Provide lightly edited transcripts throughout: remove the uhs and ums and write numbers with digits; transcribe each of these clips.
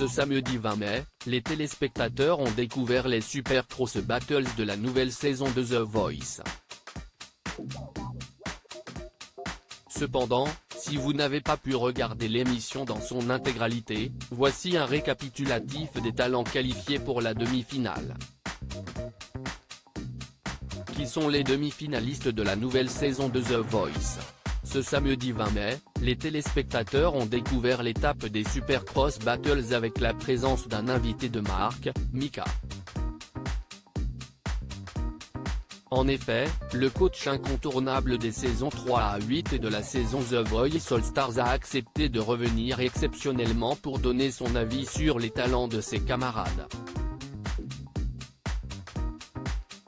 Ce samedi 20 mai, les téléspectateurs ont découvert les Super Cross Battles de la nouvelle saison de The Voice. Cependant, si vous n'avez pas pu regarder l'émission dans son intégralité, voici un récapitulatif des talents qualifiés pour la demi-finale. Qui sont les demi-finalistes de la nouvelle saison de The Voice? Ce samedi 20 mai, les téléspectateurs ont découvert l'étape des Super Cross Battles avec la présence d'un invité de marque, Mika. En effet, le coach incontournable des saisons 3 à 8 et de la saison The Voice All Stars a accepté de revenir exceptionnellement pour donner son avis sur les talents de ses camarades.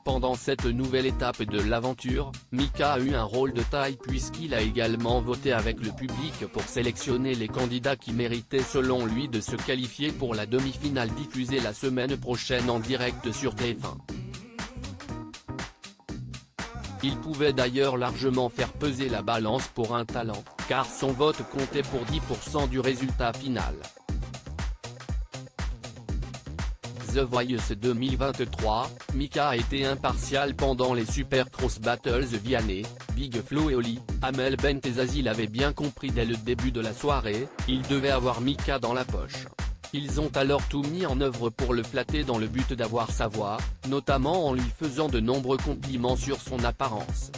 Pendant cette nouvelle étape de l'aventure, Mika a eu un rôle de taille puisqu'il a également voté avec le public pour sélectionner les candidats qui méritaient selon lui de se qualifier pour la demi-finale diffusée la semaine prochaine en direct sur TF1. Il pouvait d'ailleurs largement faire peser la balance pour un talent, car son vote comptait pour 10% du résultat final. The Voice 2023, Mika a été impartial pendant les Super Cross Battles. Vianney, Big Flo et Oli, Amel Bent et Zazie l'avaient bien compris dès le début de la soirée, ils devaient avoir Mika dans la poche. Ils ont alors tout mis en œuvre pour le flatter dans le but d'avoir sa voix, notamment en lui faisant de nombreux compliments sur son apparence.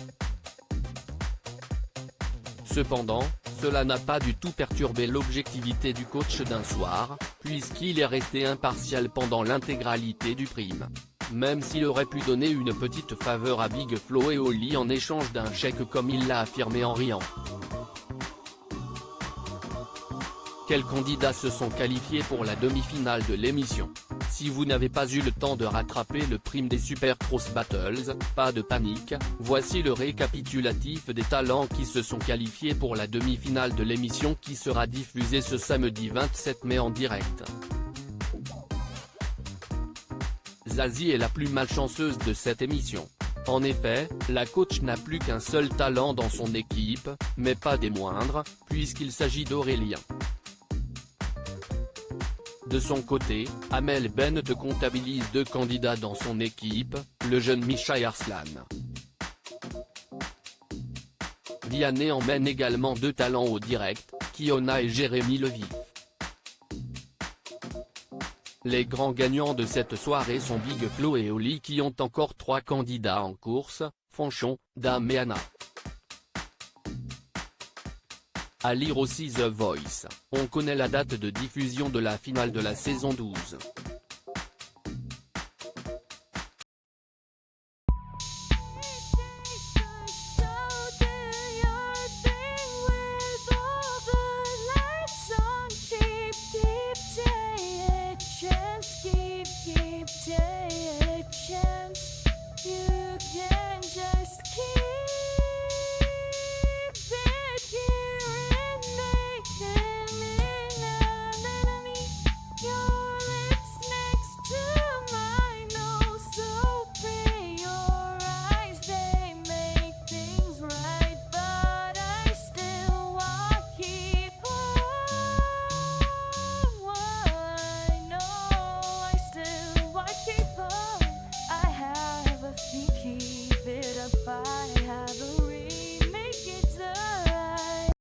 Cependant, cela n'a pas du tout perturbé l'objectivité du coach d'un soir, puisqu'il est resté impartial pendant l'intégralité du prime. Même s'il aurait pu donner une petite faveur à Big Flo et Oli en échange d'un chèque comme il l'a affirmé en riant. Quels candidats se sont qualifiés pour la demi-finale de l'émission? Si vous n'avez pas eu le temps de rattraper le prime des Super Cross Battles, pas de panique, voici le récapitulatif des talents qui se sont qualifiés pour la demi-finale de l'émission qui sera diffusée ce samedi 27 mai en direct. Zazie est la plus malchanceuse de cette émission. En effet, la coach n'a plus qu'un seul talent dans son équipe, mais pas des moindres, puisqu'il s'agit d'Aurélien. De son côté, Amel Bent comptabilise 2 candidats dans son équipe, le jeune Misha et Arslan. Vianney emmène également 2 talents au direct, Kiona et Jérémy Levif. Les grands gagnants de cette soirée sont Big Flo et Oli qui ont encore 3 candidats en course, Fanchon, Dame et Anna. À lire aussi The Voice, on connaît la date de diffusion de la finale de la saison 12.